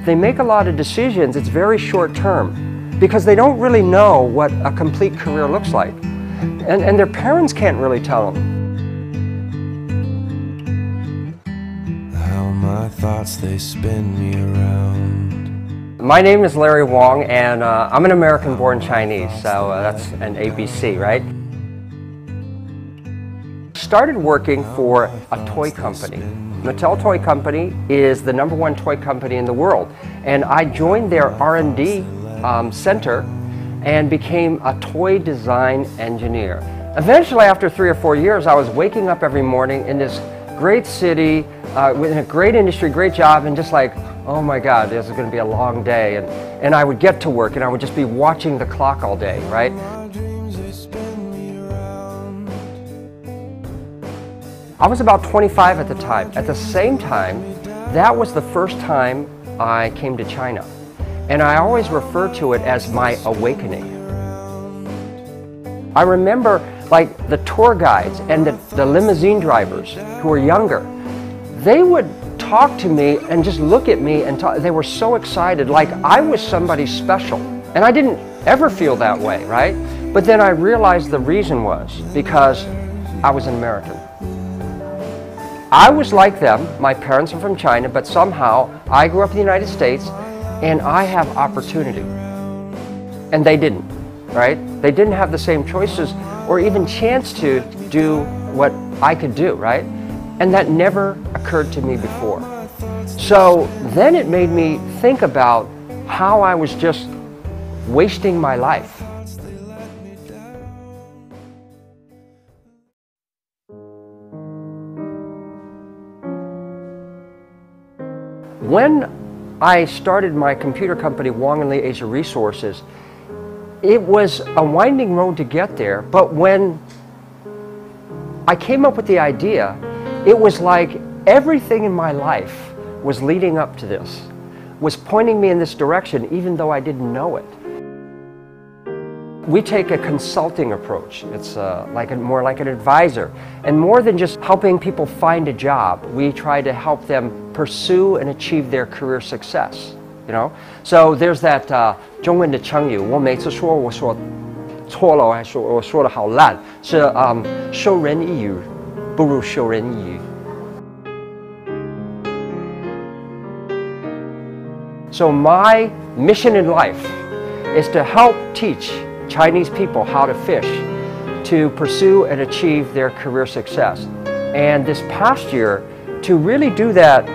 they make a lot of decisions, it's very short term because they don't really know what a complete career looks like. And their parents can't really tell them. How my thoughts, they spin me around. My name is Larry Wong, and I'm an American-born Chinese, so that's an ABC, right? Started working for a toy company. Mattel Toy Company is the #1 toy company in the world, and I joined their R&D center and became a toy design engineer. Eventually, after 3 or 4 years, I was waking up every morning in this great city, with a great industry, great job, and just like, oh my God, this is going to be a long day. And I would get to work and I would just be watching the clock all day, right? I was about 25 at the time. At the same time, that was the first time I came to China. And I always refer to it as my awakening. I remember like the tour guides and the limousine drivers who were younger, they would talk to me and just look at me and talk. They were so excited, like I was somebody special. And I didn't ever feel that way, right? But then I realized the reason was because I was an American. I was like them. My parents are from China, but somehow I grew up in the United States and I have opportunity. And they didn't, right? They didn't have the same choices or even chance to do what I could do, right? And that never occurred to me before. So then it made me think about how I was just wasting my life. When I started my computer company, Wong & Lee Asia Resources, it was a winding road to get there, but when I came up with the idea, it was like everything in my life was leading up to this, was pointing me in this direction even though I didn't know it. We take a consulting approach. It's more like an advisor. And more than just helping people find a job, we try to help them pursue and achieve their career success. You know? So there's that 中文的成语，我每次说我说错了，我还说我说的好烂，是授人以鱼不如授人以渔。So my mission in life is to help teach Chinese people how to fish, to pursue and achieve their career success. And this past year, to really do that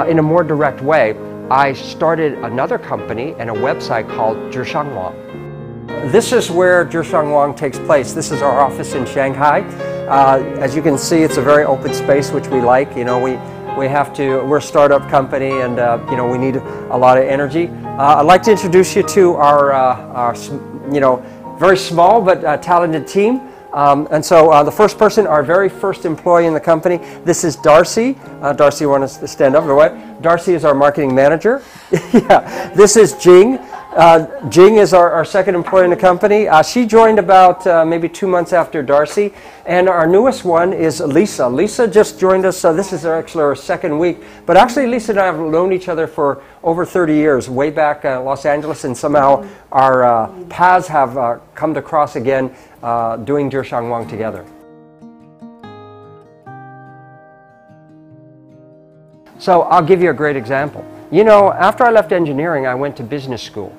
in a more direct way, I started another company and a website called Zhishang Wang. This is where Zhishang Wang takes place. This is our office in Shanghai. As you can see, it's a very open space, which we like. You know, we're a startup company, and you know, we need a lot of energy. I'd like to introduce you to our you know, very small but talented team. And so the first person, our very first employee in the company, this is Darcy. Darcy, you want to stand up? Darcy is our marketing manager. Yeah. This is Jing. Jing is our second employee in the company. She joined about maybe 2 months after Darcy. And our newest one is Lisa. Lisa just joined us. This is actually our second week. But actually, Lisa and I have known each other for over 30 years, way back in Los Angeles. And somehow our paths have come to cross again doing Zhishang Wang together. So I'll give you a great example. You know, after I left engineering, I went to business school.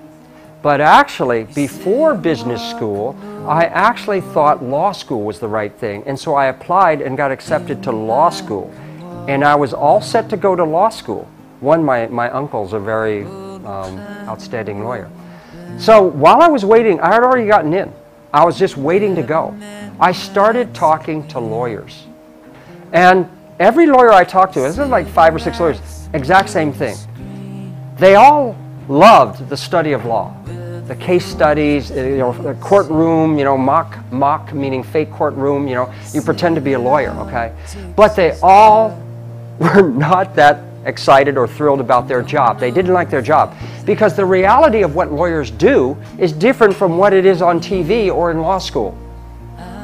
But actually, before business school, I actually thought law school was the right thing. And so I applied and got accepted to law school. And I was all set to go to law school. My uncle's a very outstanding lawyer. So while I was waiting, I had already gotten in. I was just waiting to go. I started talking to lawyers. And every lawyer I talked to, this is like 5 or 6 lawyers, exact same thing. They all loved the study of law. The case studies, you know, the courtroom, you know, mock meaning fake courtroom, you know, you pretend to be a lawyer, okay? But they all were not that excited or thrilled about their job. They didn't like their job because the reality of what lawyers do is different from what it is on TV or in law school.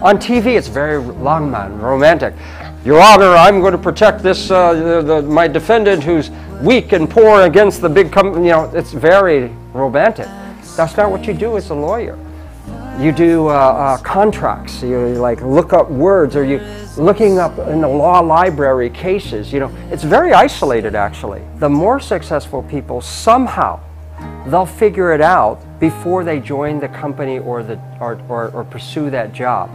On TV, it's very langman, romantic. Your Honor, I'm going to protect this my defendant who's weak and poor against the big company. You know, it's very romantic. That's not what you do as a lawyer. You do contracts. You like look up words, or you looking up in the law library cases. You know, it's very isolated actually. The more successful people, somehow they'll figure it out before they join the company or pursue that job.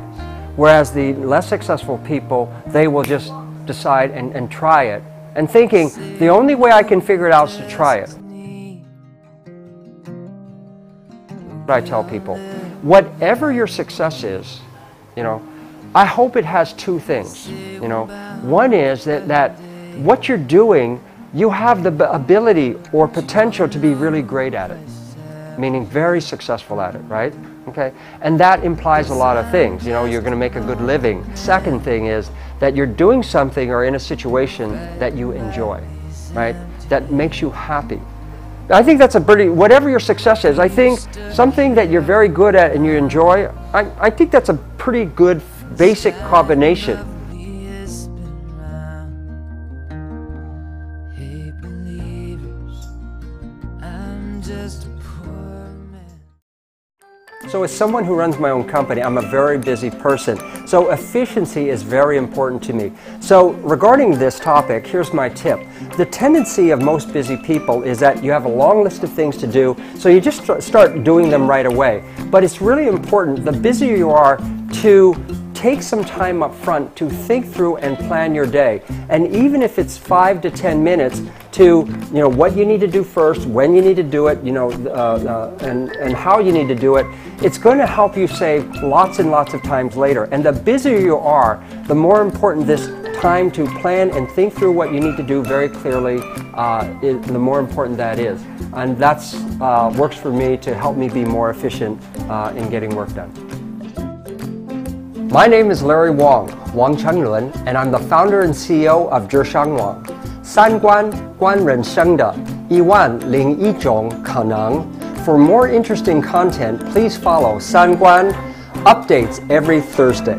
Whereas the less successful people, they will just decide and try it, and thinking the only way I can figure it out is to try it. I tell people, whatever your success is, you know, I hope it has two things. You know, one is that what you're doing, you have the ability or potential to be really great at it, meaning very successful at it, right? Okay, and that implies a lot of things. You know, you're going to make a good living. Second thing is that you're doing something or in a situation that you enjoy, right? That makes you happy. I think that's a pretty, whatever your success is, I think something that you're very good at and you enjoy, I think that's a pretty good basic combination. So as someone who runs my own company, I'm a very busy person. So efficiency is very important to me. So regarding this topic, here's my tip. The tendency of most busy people is that you have a long list of things to do, so you just start doing them right away. But it's really important, the busier you are, to take some time up front to think through and plan your day. And even if it's 5 to 10 minutes to, you know, what you need to do first, when you need to do it, you know, and how you need to do it, it's going to help you save lots and lots of times later. And the busier you are, the more important this time to plan and think through what you need to do very clearly, the more important that is. And that's works for me to help me be more efficient in getting work done. My name is Larry Wang Chenglun, and I'm the founder and CEO of 智商网 三观观人生的101种可能 For more interesting content, please follow 三观 updates every Thursday.